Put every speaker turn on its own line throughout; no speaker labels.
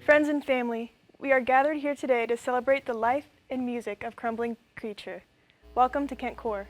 Friends and family, we are gathered here today to celebrate the life and music of Crumbling Creature. Welcome to Kentcore.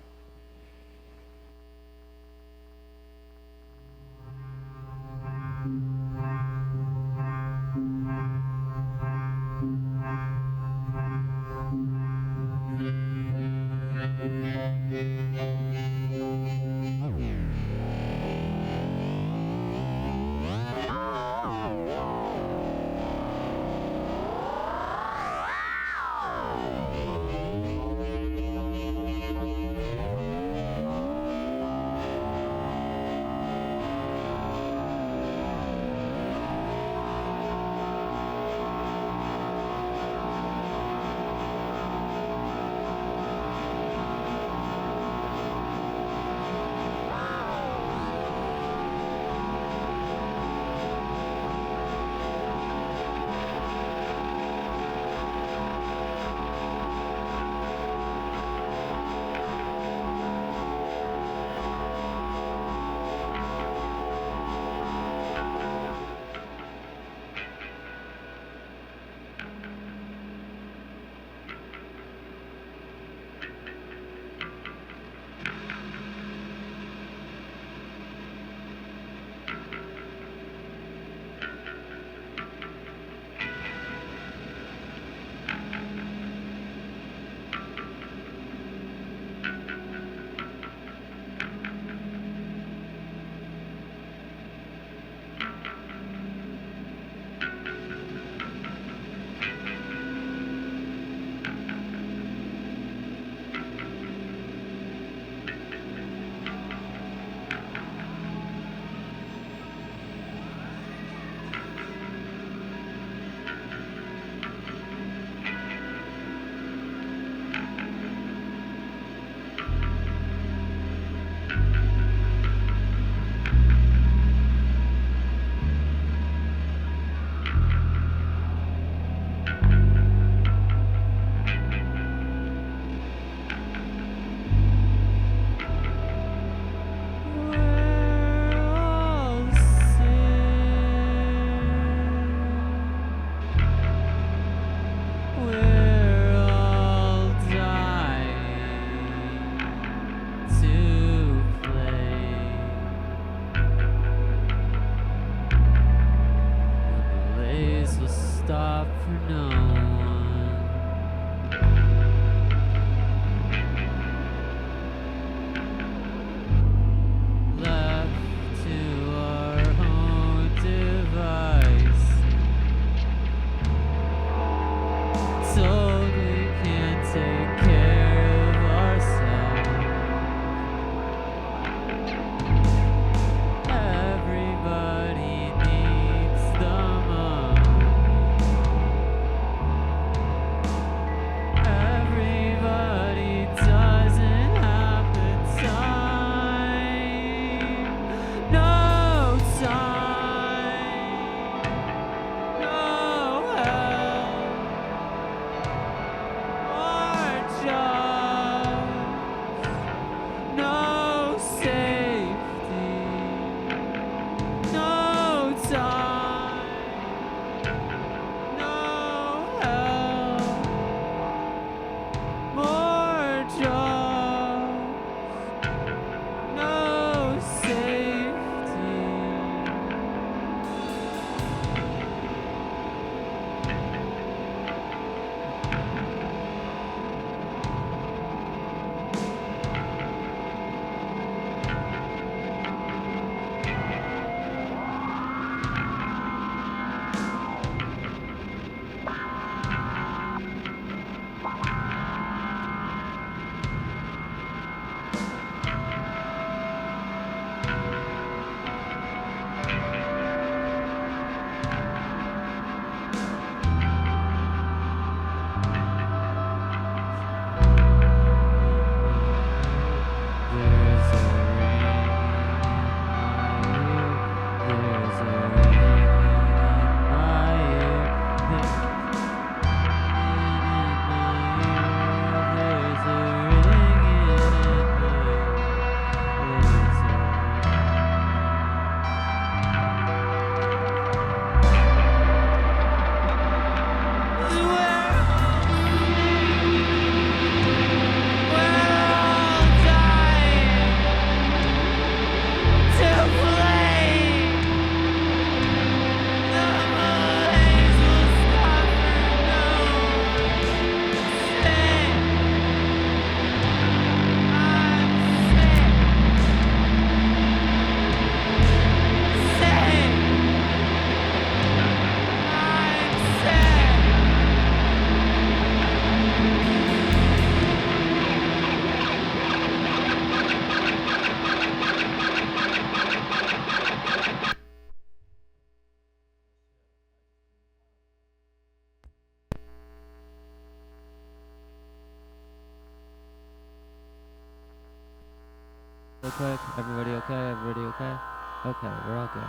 real quick. Everybody okay? Everybody okay? Okay, we're all good.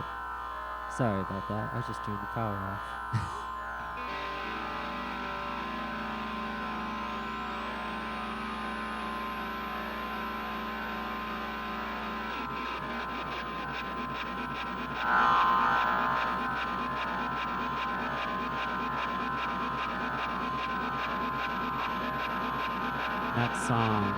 Sorry about that. I just turned the power off. That song.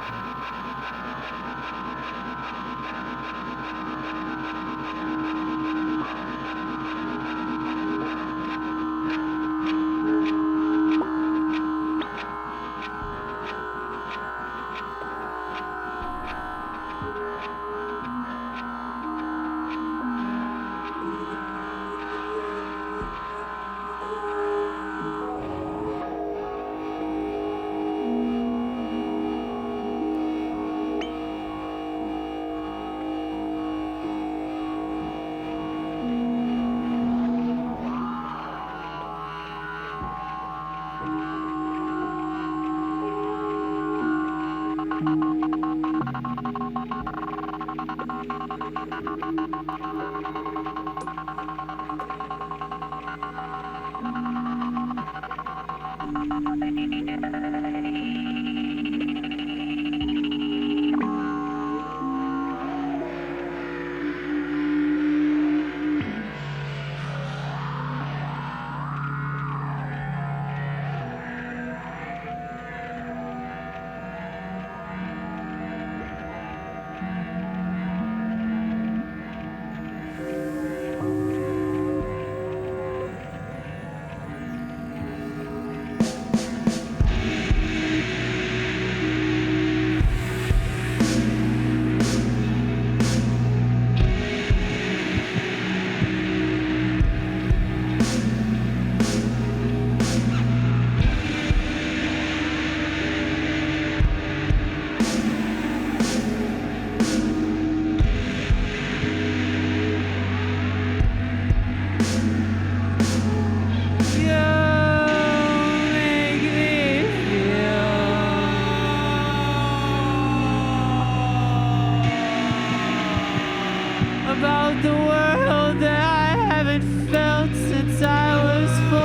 About the world that I haven't felt since I was 14.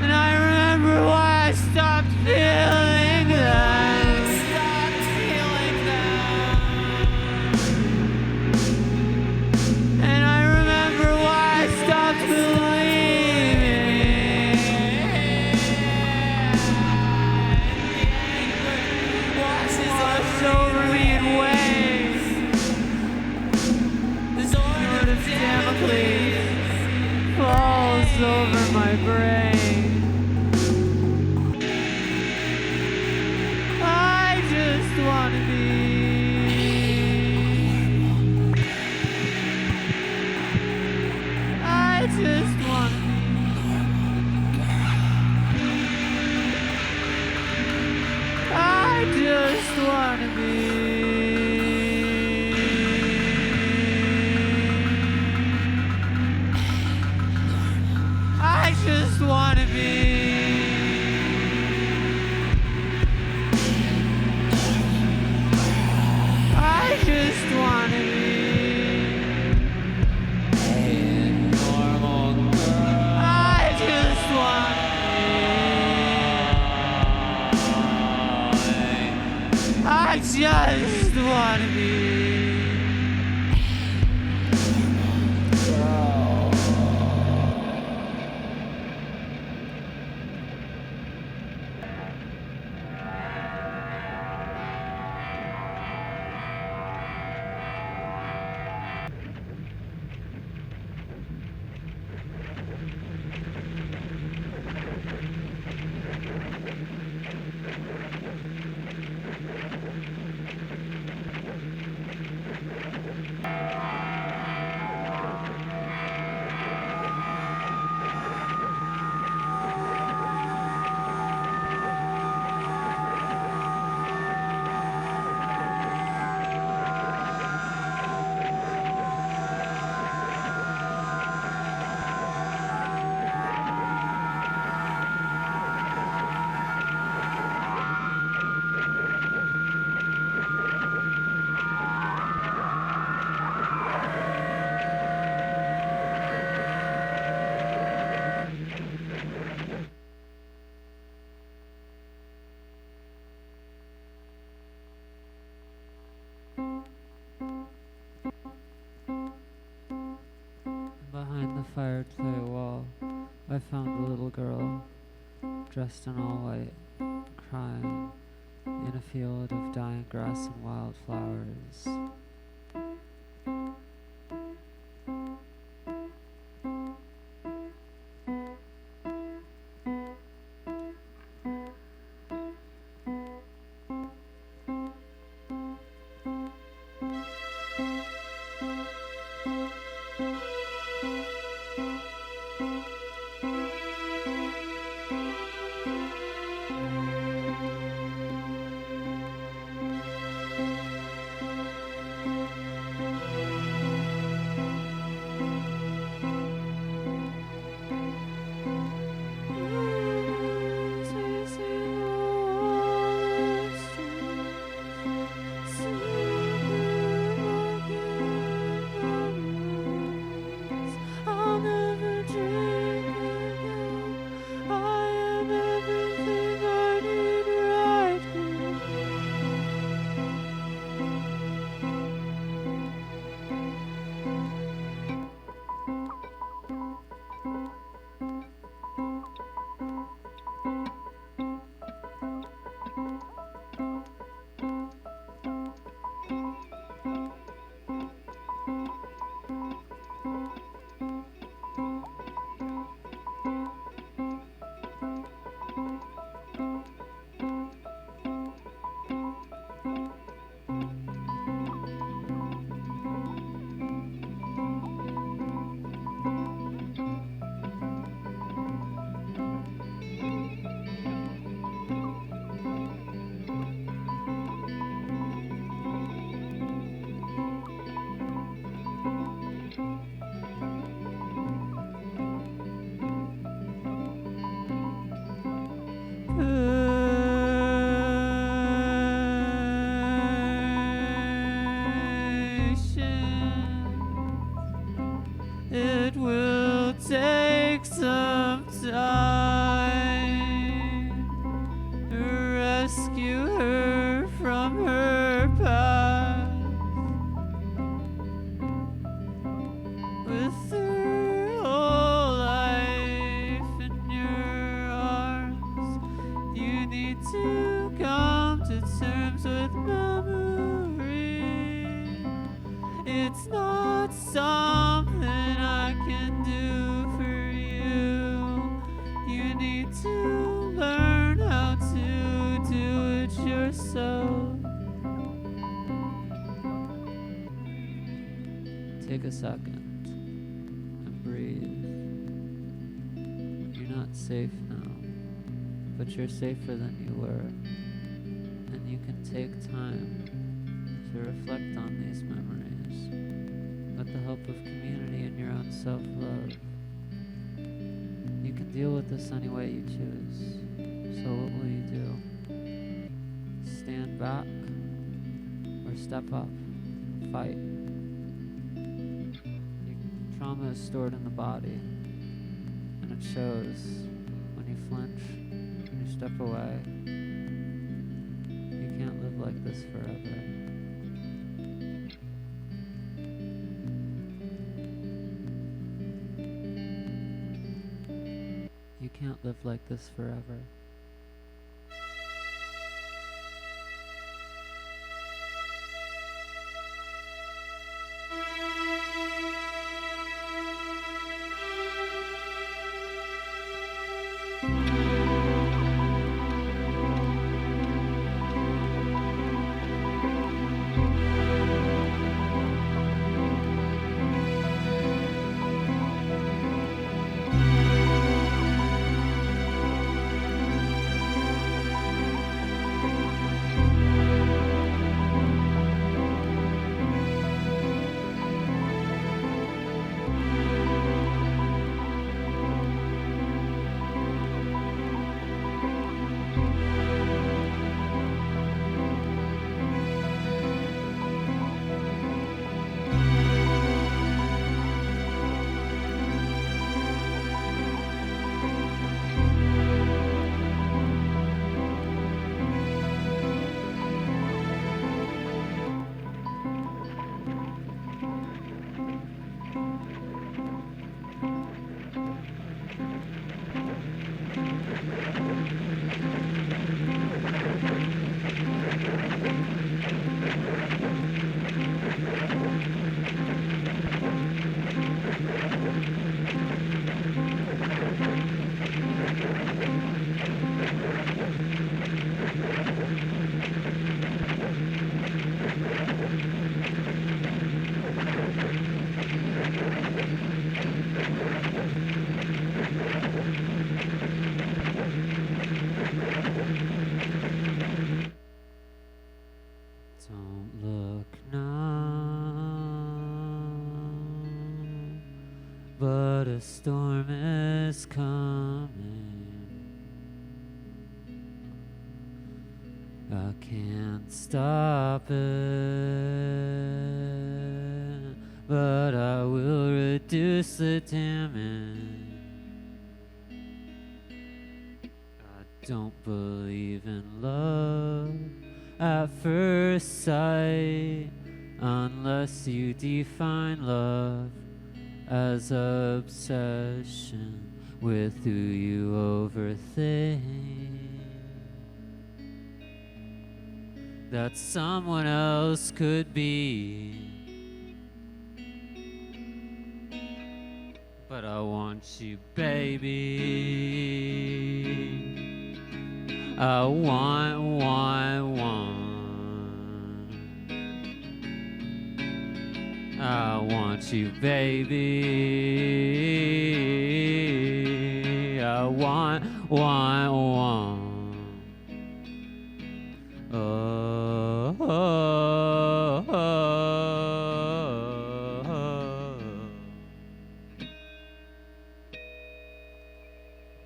And I remember why I stopped feeling that. And I remember why I stopped over me in waves. The sword of Damocles falls over my brain. I just wanna be. I just wanna be. I just wanna be. I just wanna be. I just wanna be a normal girl. I just wanna. I just wanna be. Behind the fireplace wall, I found a little girl, dressed in all white, crying in a field of dying grass and wildflowers. It will take some time to rescue her from her past. With her whole life in your arms, you need to come to terms with memory. It's not something I can do for you. You need to learn how to do it yourself. Take a second and breathe. You're not safe now, but you're safer than you were. And you can take time to reflect on these memories with the help of community and your own self-love. You can deal with this any way you choose. So what will you do? Stand back or step up? Fight. Trauma is stored in the body, and it shows when you flinch, when you step away. You can't live like this forever. You can't live like this forever. but a storm is coming. I can't stop it, but I will reduce the damage. I don't believe in love at first sight, unless you define love as obsession with who you overthink that someone else could be. But I want you, baby. I want. I want you, baby. I want. Oh, oh, oh, oh.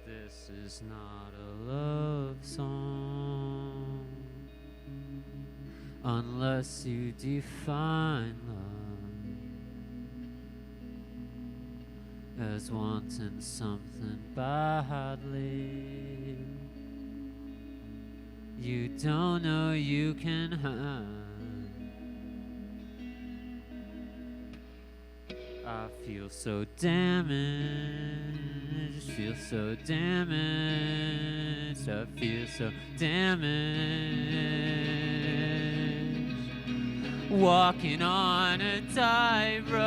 This is not a love song unless you define love as wanting something badly you don't know you can have. I feel so damaged, feel so damaged, I feel so damaged. Walking on a tightrope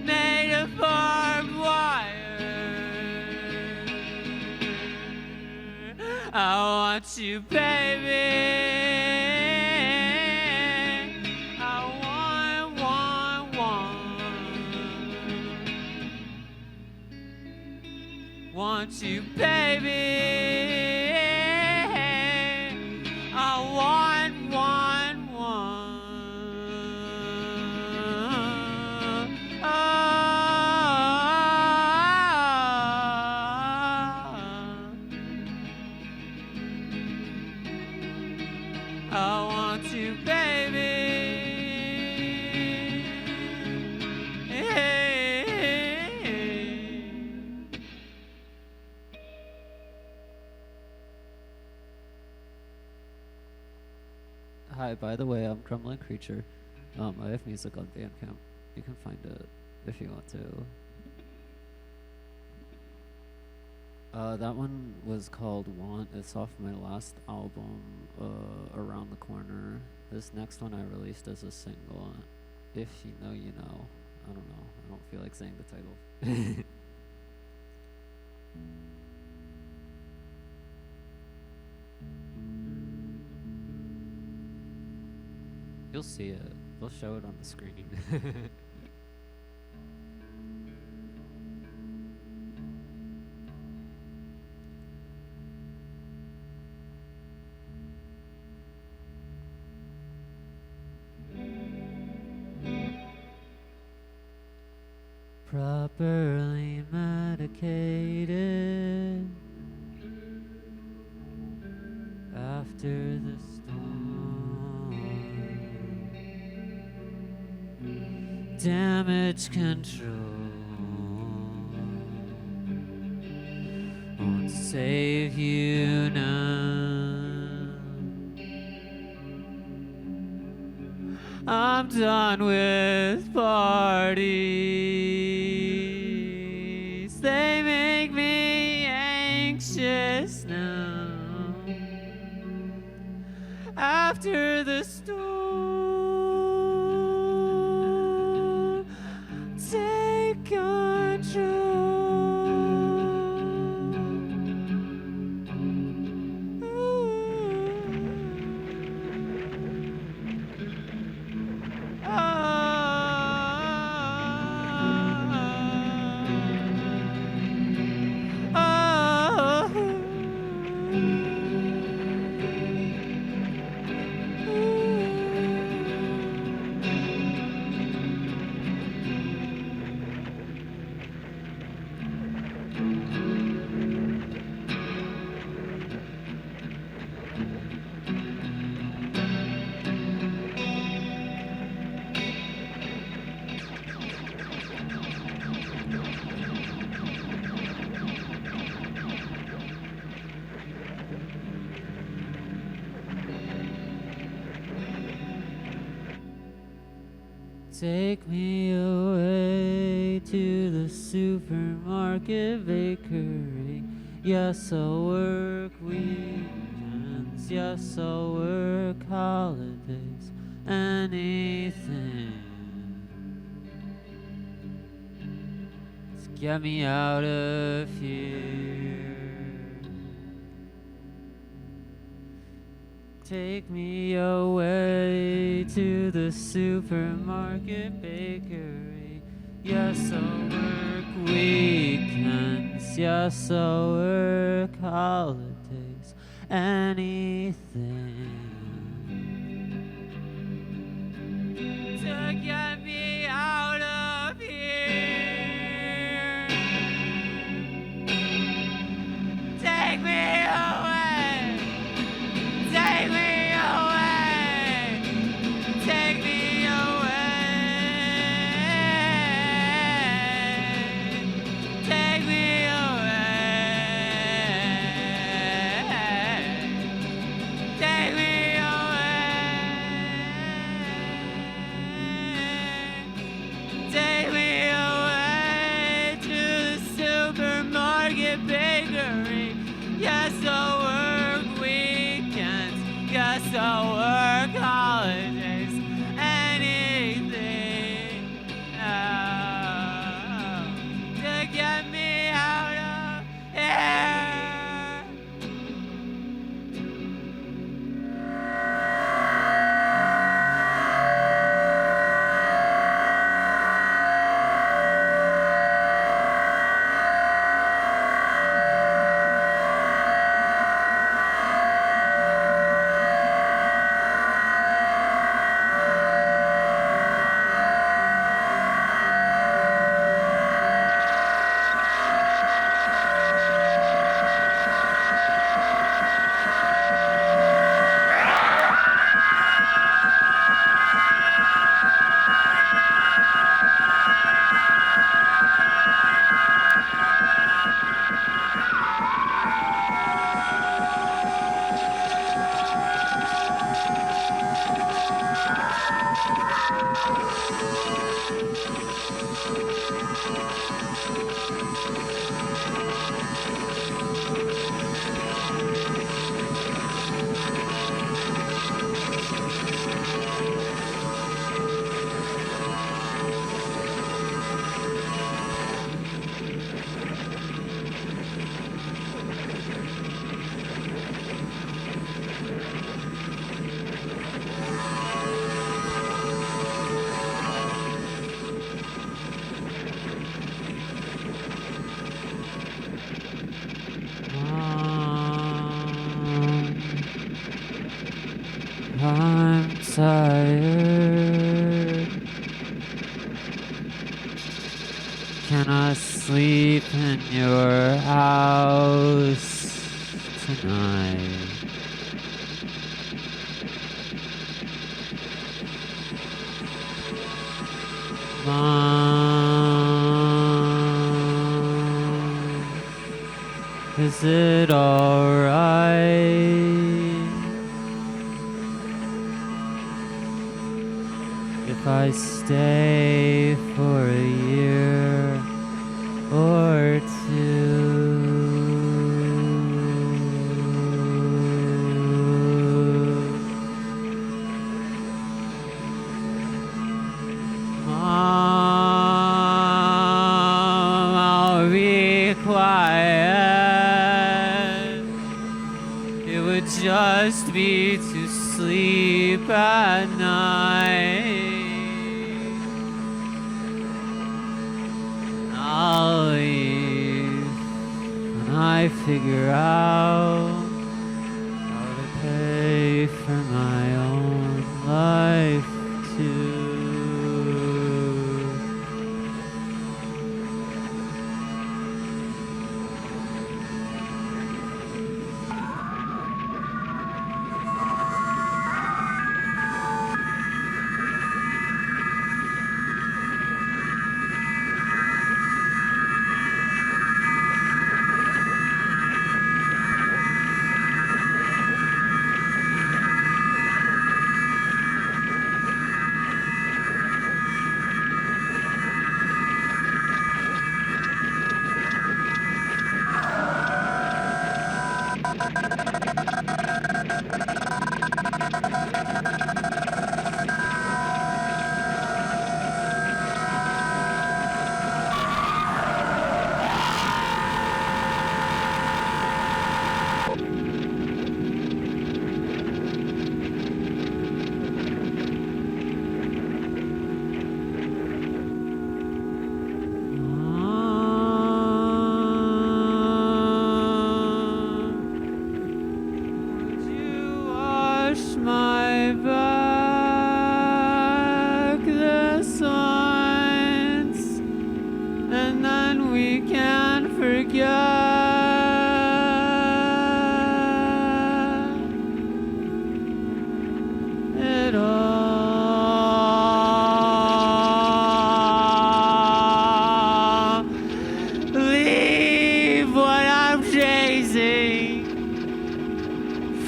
made of barbed wire. I want you, baby. Want you, baby. I want. I want you, baby. Hi, by the way, I'm Crumbling Creature. I have music on Bandcamp. You can find it if you want to. That one was called Want. It's off my last album, Around the Corner. This next one I released as a single. If you know, you know. I don't know. I don't feel like saying the title. You'll see it. They'll show it on the screen. Properly medicated after the storm. Damage control won't save you now. I'm done with parties. They make me anxious now. After the storm, take control. Take me away to the supermarket bakery. Yes, I'll work weekends. Yes, I'll work holidays. Anything to get me out of here. Take me away to the supermarket bakery. Yes, I'll work weekends. Yes, I'll work holidays. Anything to get me out of here. Take me away. Take me away. Take me away. Take me away. Take me away. Take me away to the supermarket bakery. Yes, I'll work weekends. Yes, I'll work holidays. Anything to get me out of here. I'm tired. Can I sleep in your house tonight? Mom, is it alright if I stay for a year or two? Mom, I'll be quiet. It would just be to sleep at night. I'll leave when I figure out how to pay for my own life too.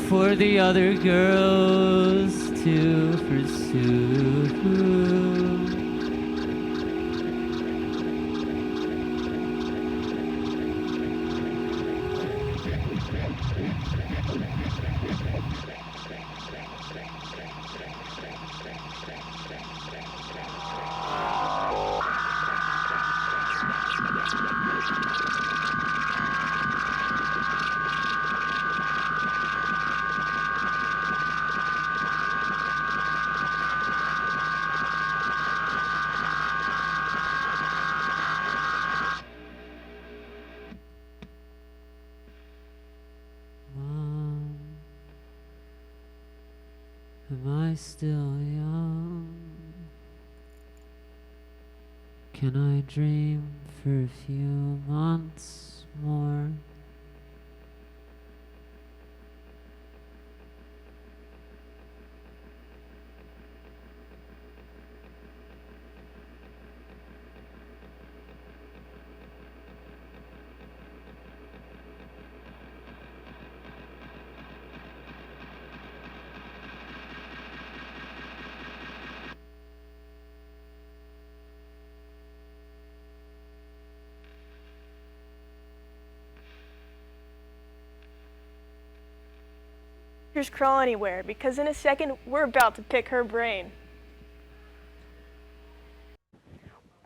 for the other girls to pursue. Mom, am I still young? Can I dream for a few months more?
Just crawl anywhere, because in a second we're about to pick her brain.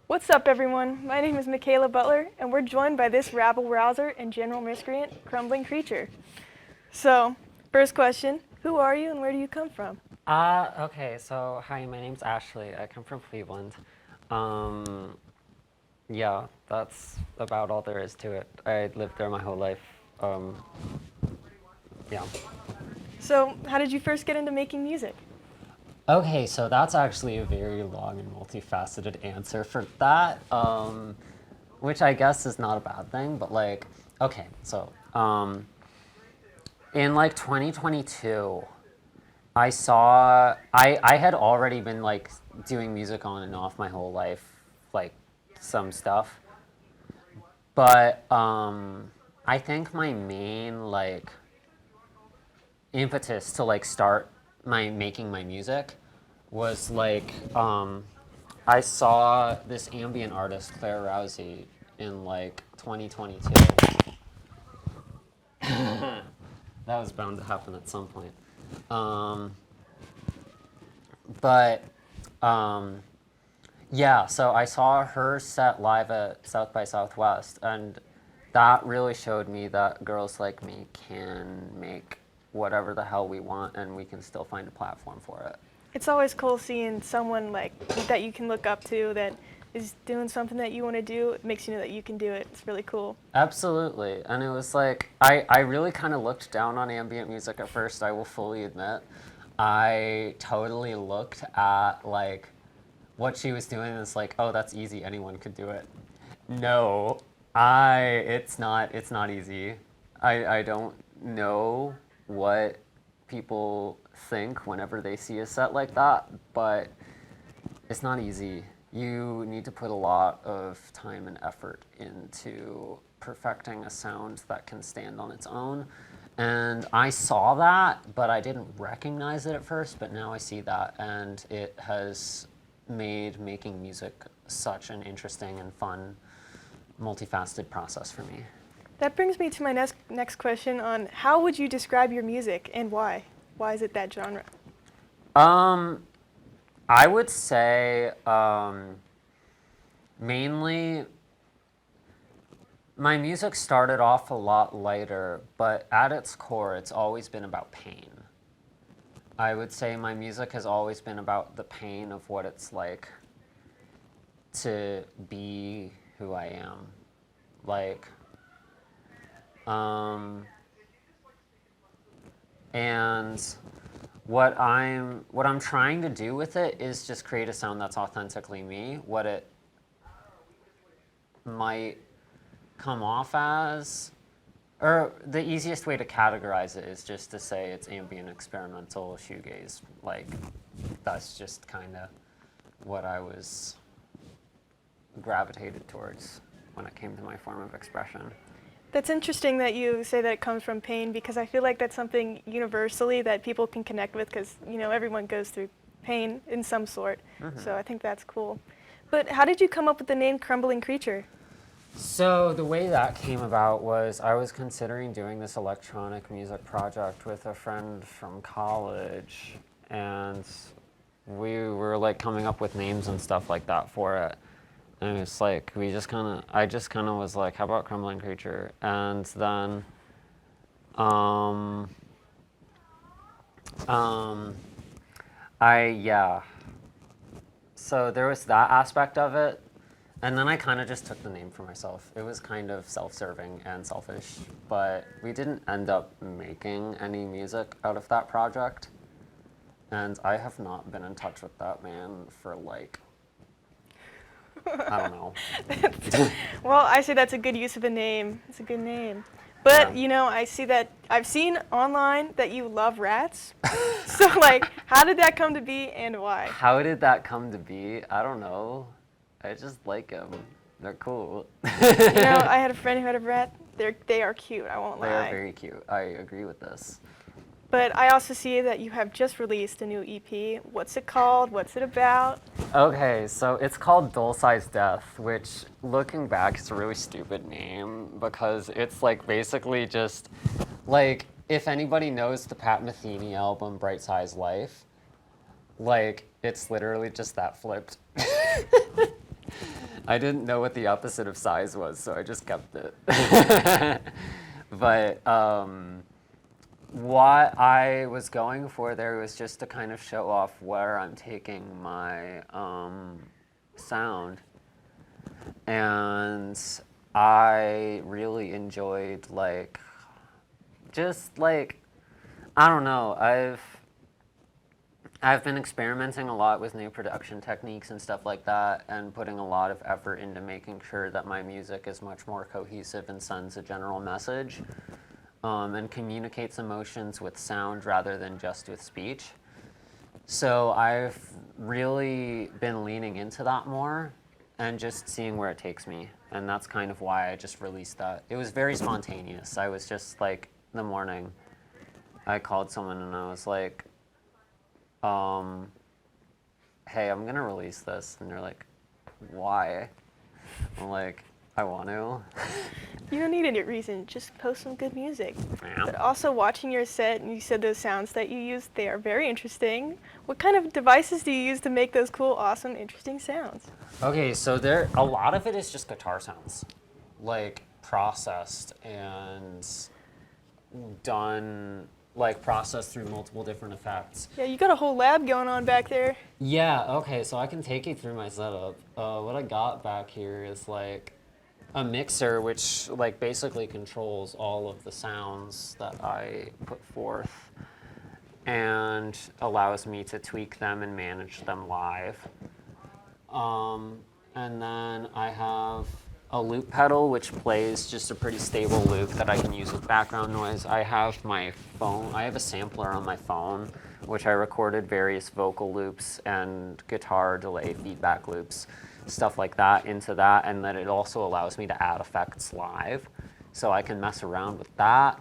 What's up, everyone? My name is Michaela Butler, and we're joined by this rabble-rouser and general miscreant, Crumbling Creature. So, first question, who are you and where do you come from?
Okay, so hi, my name's Ashley. I come from Cleveland. Yeah, that's about all there is to it. I lived there my whole life. Yeah.
So, how did you first get into making music?
Okay, so that's actually a very long and multifaceted answer for that, which I guess is not a bad thing, but like, okay, so in like 2022, I had already been like doing music on and off my whole life, like some stuff. But I think my main like impetus to like start making my music was like I saw this ambient artist, Claire Rousey, in like 2022. That was bound to happen at some point. But yeah, so I saw her set live at South by Southwest, and that really showed me that girls like me can make whatever the hell we want, and we can still find a platform for it.
It's always cool seeing someone like that you can look up to that is doing something that you want to do. It makes you know that you can do it. It's really cool.
Absolutely, and it was like, I really kind of looked down on ambient music at first, I will fully admit. I totally looked at like what she was doing and it's like, oh, that's easy, anyone could do it. No, it's not easy. I don't know what people think whenever they see a set like that, but it's not easy. You need to put a lot of time and effort into perfecting a sound that can stand on its own. And I saw that, but I didn't recognize it at first, but now I see that, and it has made making music such an interesting and fun, multifaceted process for me.
That brings me to my next question on how would you describe your music and why? Why is it that genre?
I would say mainly my music started off a lot lighter, but at its core, it's always been about pain. I would say my music has always been about the pain of what it's like to be who I am. Like, and what I'm trying to do with it is just create a sound that's authentically me. What it might come off as, or the easiest way to categorize it is just to say it's ambient, experimental, shoegaze. Like, that's just kind of what I was gravitated towards when it came to my form of expression.
That's interesting that you say that it comes from pain because I feel like that's something universally that people can connect with because, everyone goes through pain in some sort. So I think that's cool. But how did you come up with the name Crumbling Creature?
So the way that came about was I was considering doing this electronic music project with a friend from college, and we were like coming up with names and stuff like that for it. And it's like I just kind of was like, how about Crumbling Creature? And then, um, um, yeah. So there was that aspect of it. And then I kind of just took the name for myself. It was kind of self-serving and selfish, but we didn't end up making any music out of that project. And I have not been in touch with that man for like, I don't know.
Well, I say that's a good use of a name. It's a good name. But,
Yeah.
I see that I've seen online that you love rats. So, like, how did that come to be and why?
How did that come to be? I don't know. I just like them. They're cool.
I had a friend who had a rat. They are cute, I won't
They
lie.
are very cute. I agree with this.
But I also see that you have just released a new EP. What's it called? What's it about?
Okay, so it's called Dull Size Death, which looking back is a really stupid name because it's like basically just like if anybody knows the Pat Metheny album Bright Size Life, like it's literally just that flipped. I didn't know what the opposite of size was, so I just kept it. But what I was going for there was just to kind of show off where I'm taking my sound. And I really enjoyed I don't know, I've been experimenting a lot with new production techniques and stuff like that and putting a lot of effort into making sure that my music is much more cohesive and sends a general message. And communicates emotions with sound rather than just with speech. So I've really been leaning into that more and just seeing where it takes me. And that's kind of why I just released that. It was very spontaneous. I was just like, in the morning, I called someone and I was like, hey, I'm gonna release this. And they're like, why? I'm like, I want to.
You don't need any reason, just post some good music.
Yeah.
But also watching your set, and you said those sounds that you use, they are very interesting. What kind of devices do you use to make those cool, awesome, interesting sounds?
Okay, so a lot of it is just guitar sounds, like processed and done, like processed through multiple different effects.
Yeah, you got a whole lab going on back there.
Yeah, okay, so I can take you through my setup. What I got back here is like a mixer which like basically controls all of the sounds that I put forth and allows me to tweak them and manage them live. And then I have a loop pedal which plays just a pretty stable loop that I can use with background noise. I have my phone, I have a sampler on my phone which I recorded various vocal loops and guitar delay feedback loops, stuff like that into that, and then it also allows me to add effects live. So I can mess around with that.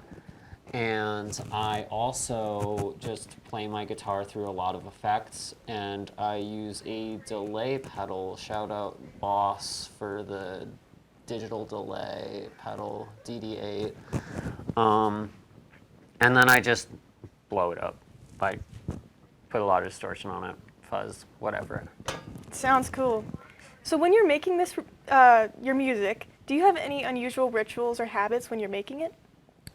And I also just play my guitar through a lot of effects, and I use a delay pedal, shout out Boss for the digital delay pedal, DD8. And then I just blow it up, like put a lot of distortion on it, fuzz, whatever.
Sounds cool. So when you're making this, your music, do you have any unusual rituals or habits when you're making it?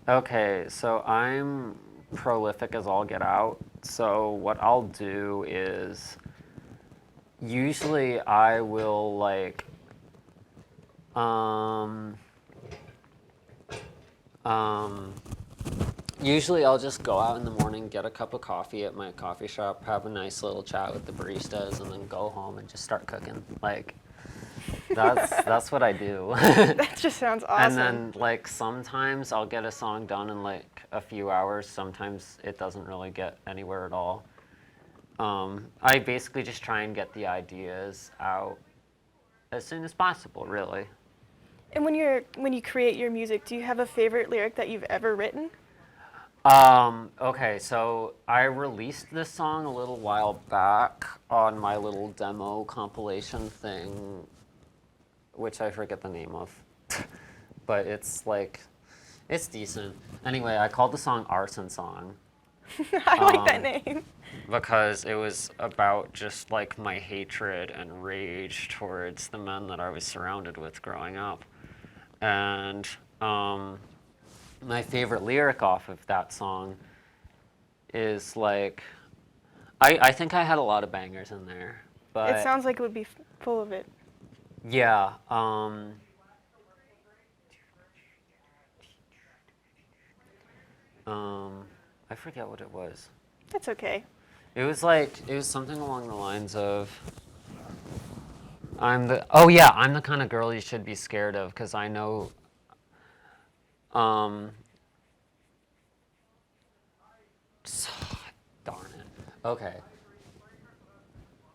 Okay, so I'm prolific as all get out. So what I'll do is usually I will like usually I'll just go out in the morning, get a cup of coffee at my coffee shop, have a nice little chat with the baristas, and then go home and just start cooking. Like that's what I do.
That just sounds awesome.
And then like sometimes I'll get a song done in like a few hours. Sometimes it doesn't really get anywhere at all. I basically just try and get the ideas out as soon as possible, really.
And when you create your music, do you have a favorite lyric that you've ever written?
Okay, so I released this song a little while back on my little demo compilation thing, which I forget the name of. But it's like, it's decent. Anyway, I called the song Arson Song
I like that name.
because it was about just like my hatred and rage towards the men that I was surrounded with growing up. And my favorite lyric off of that song is like, I think I had a lot of bangers in there, but
It sounds like it would be full of it.
yeah, I forget what it was.
That's okay.
It was something along the lines of, I'm the kind of girl you should be scared of because I know, darn it. Okay.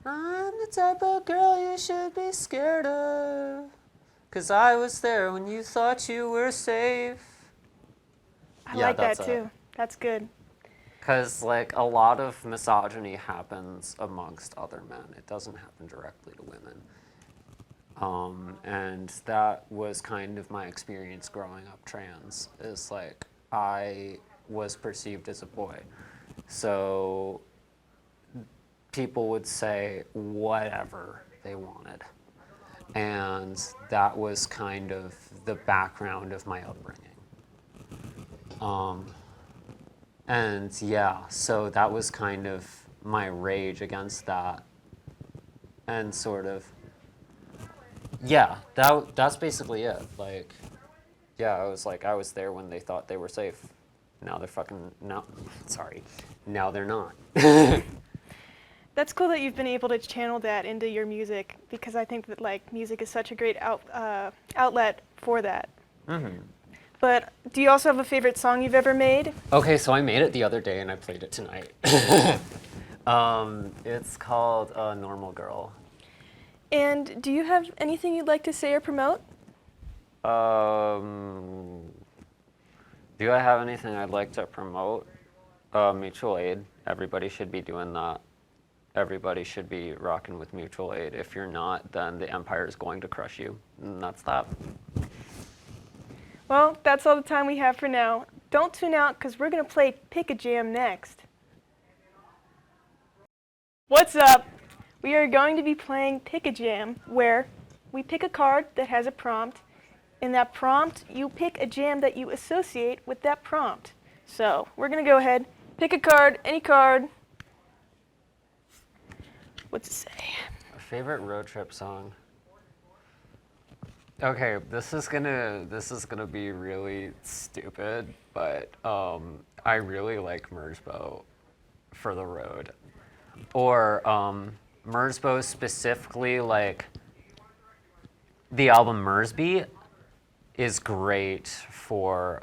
I'm the type of girl you should be scared of, 'cause I was there when you thought you were safe.
I
Yeah,
like that
that's it.
too. That's good.
Because, like, a lot of misogyny happens amongst other men. It doesn't happen directly to women. And that was kind of my experience growing up trans, is like, I was perceived as a boy. So people would say whatever they wanted. And that was kind of the background of my upbringing. And yeah, so that was kind of my rage against that. And sort of, yeah, that's basically it. Like, yeah, I was there when they thought they were safe. Now they're now they're not.
That's cool that you've been able to channel that into your music because I think that like music is such a great outlet for that.
Mm-hmm.
But do you also have a favorite song you've ever made?
Okay, so I made it the other day and I played it tonight. It's called Normal Girl.
And do you have anything you'd like to say or promote?
Do I have anything I'd like to promote? Mutual aid. Everybody should be doing that. Everybody should be rocking with mutual aid. If you're not, then the empire is going to crush you. And that's that.
Well, that's all the time we have for now. Don't tune out because we're going to play Pick a Jam next. What's up? We are going to be playing Pick a Jam where we pick a card that has a prompt. In that prompt, you pick a jam that you associate with that prompt. So we're going to go ahead, pick a card, any card. What's it say?
A favorite road trip song. Okay, this is gonna be really stupid, but I really like Merzbow for the road, or Merzbow specifically, like the album Mersby is great for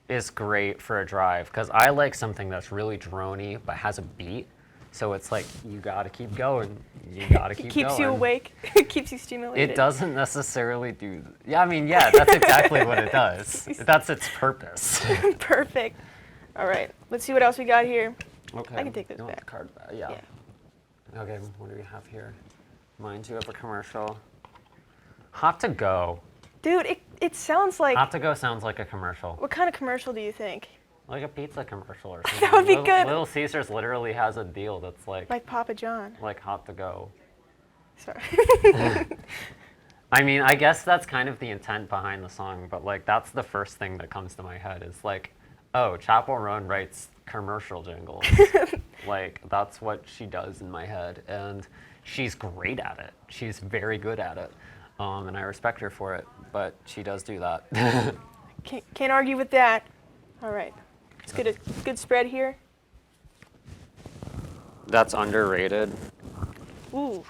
a drive because I like something that's really drony but has a beat. So it's like, you gotta keep going. You gotta keep going.
Keeps you awake. It keeps you stimulated.
It doesn't necessarily do. Yeah, I mean, yeah, that's exactly what it does. That's its purpose.
Perfect. All right, let's see what else we got here.
Okay.
I can take this
you want
back.
the card back? Yeah. Okay, what do we have here? Mine too have a commercial. Hot to Go.
Dude, it sounds like...
Hot to Go sounds like a commercial.
What kind of commercial do you think?
Like a pizza commercial or something.
That would be good.
Little Caesars literally has a deal that's like
Papa John.
like Hot to Go.
Sorry.
I mean, I guess that's kind of the intent behind the song, but like that's the first thing that comes to my head is like, oh, Chapel Roan writes commercial jingles. Like that's what she does in my head, and she's great at it. She's very good at it, and I respect her for it. But she does do that.
Can't argue with that. All right. Let's get a good spread here.
That's underrated.
Ooh.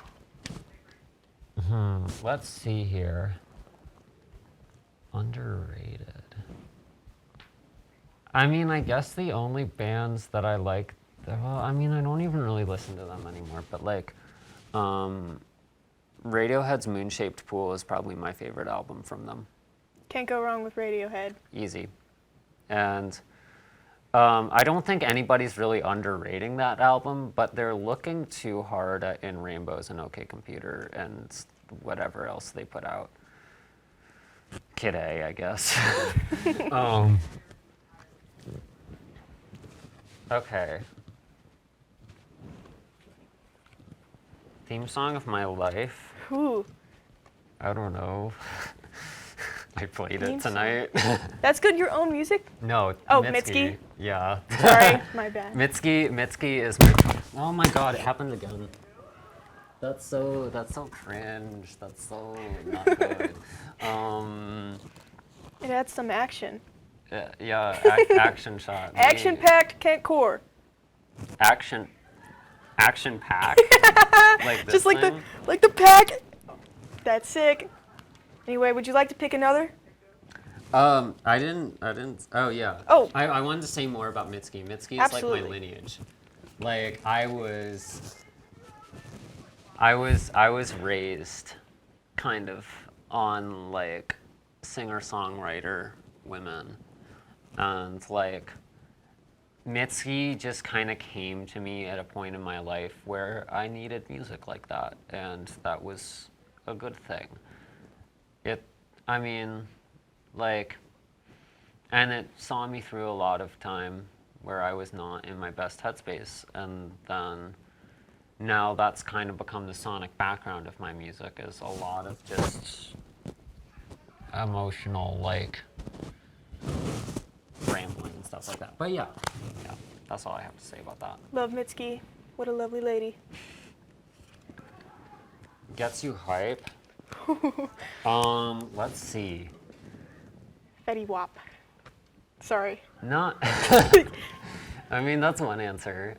Let's see here. Underrated. I mean, I guess the only bands that I like, well, I mean, I don't even really listen to them anymore, but like, Radiohead's Moon-Shaped Pool is probably my favorite album from them.
Can't go wrong with Radiohead.
Easy. And I don't think anybody's really underrating that album, but they're looking too hard at In Rainbows and OK Computer and whatever else they put out. Kid A, I guess. Okay. Theme song of my life?
Ooh,
I don't know. I played
Theme
it
song.
tonight.
that's good. Your own music?
No,
Oh,
Mitski. Yeah.
Sorry, my bad.
Mitski is my. Oh my god, it happened again. That's so cringe. That's so not good.
It adds some action.
Action shot.
Action-packed kentcore.
Action pack. Like this
Just like
thing?
the pack. That's sick. Anyway, would you like to pick another?
I didn't. Oh yeah.
Oh.
I wanted to say more about Mitski. Mitski is
Absolutely.
like my lineage. Like I was raised kind of on like singer-songwriter women, and like Mitski just kind of came to me at a point in my life where I needed music like that, and that was a good thing. I mean, like, and it saw me through a lot of time where I was not in my best headspace, and then now that's kind of become the sonic background of my music, is a lot of just emotional, like, rambling and stuff like that. But yeah, that's all I have to say about that.
Love Mitski. What a lovely lady.
Gets you hype? Let's see.
Fetty Wap. Sorry.
Not. I mean, that's one answer.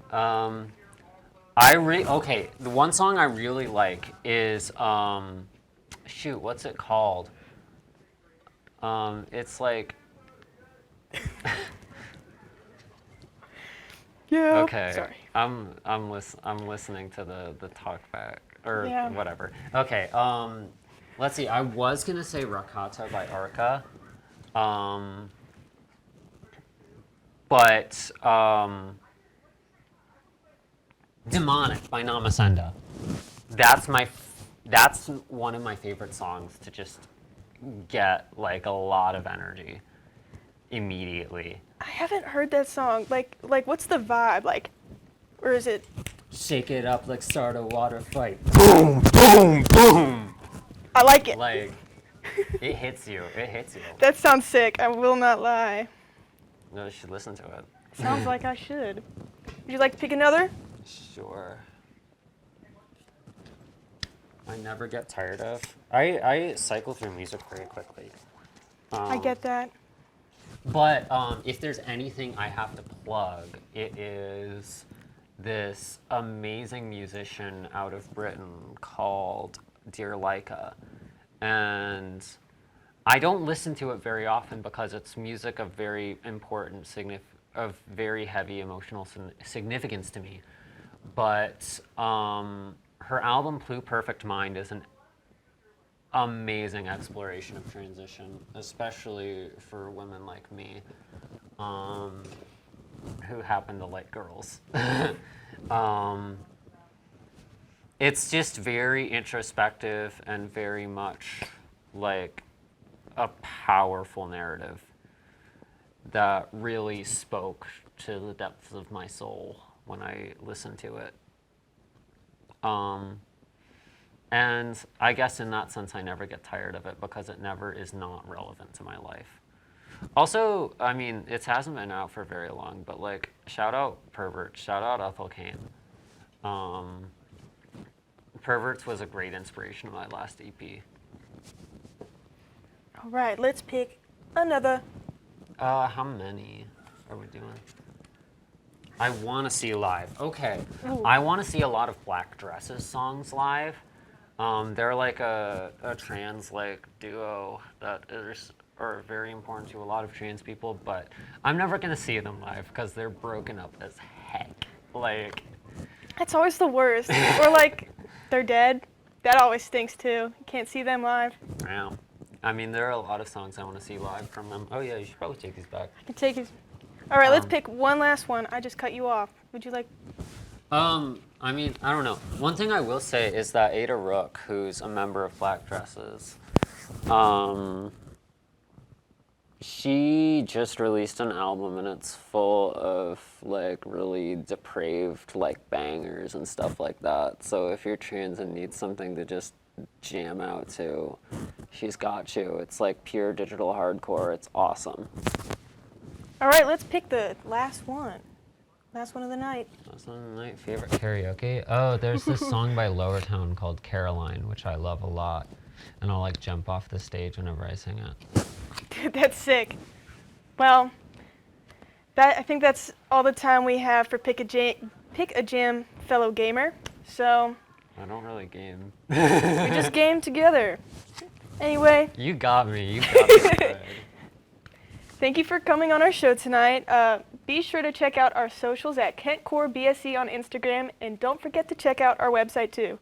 Okay. The one song I really like is shoot, what's it called? It's like.
Yeah.
Okay.
Sorry.
I'm listening to the talk back or
Yeah.
whatever. Okay. Let's see. I was gonna say Rakata by Arca. But Demonic by Namasenda. That's one of my favorite songs to just get like a lot of energy immediately.
I haven't heard that song. Like what's the vibe? Like, or is it?
Shake it up like start a water fight. Boom, boom, boom.
I like it.
Like it hits you. It hits you.
That sounds sick. I will not lie.
No, you should listen to it.
Sounds like I should. Would you like to pick another?
Sure. I never get tired of. I cycle through music very quickly.
I get that.
But if there's anything I have to plug, it is this amazing musician out of Britain called Dear Leica. And I don't listen to it very often because it's music of very important, of very heavy emotional significance to me. But her album Pluperfect Mind is an amazing exploration of transition, especially for women like me, who happen to like girls. It's just very introspective and very much like a powerful narrative that really spoke to the depths of my soul when I listened to it. And I guess in that sense, I never get tired of it because it never is not relevant to my life. Also, I mean, it hasn't been out for very long, but like, shout out Perverts, shout out Ethel Cain. Perverts was a great inspiration of my last EP.
All right, let's pick another.
How many are we doing? I want to see live. Okay.
Ooh.
I want to see a lot of Black Dresses songs live. They're like a trans like duo that are very important to a lot of trans people, but I'm never gonna see them live because they're broken up as heck. Like,
That's always the worst. Or like, they're dead. That always stinks too. You can't see them live.
Yeah. I mean, there are a lot of songs I want to see live from them. Oh yeah, you should probably take these back.
I can take his. All right, let's
Um,
pick one last one. I just cut you off. Would you like?
I mean, I don't know. One thing I will say is that Ada Rook, who's a member of Black Dresses, she just released an album and it's full of like really depraved like bangers and stuff like that. So if you're trans and need something to just jam out to, she's got you. It's like pure digital hardcore. It's awesome.
All right, let's pick the last one. Last one of the night.
That's one of my favorite karaoke. Oh, there's this song by Lower Town called Caroline, which I love a lot. And I'll like jump off the stage whenever I sing it.
Dude, that's sick. Well, I think that's all the time we have for Pick a Jam, fellow gamer. So
I don't really game.
we just game together. Anyway,
You got me. You got me good.
thank you for coming on our show tonight. Be sure to check out our socials at kentcore BSC on Instagram, and don't forget to check out our website too.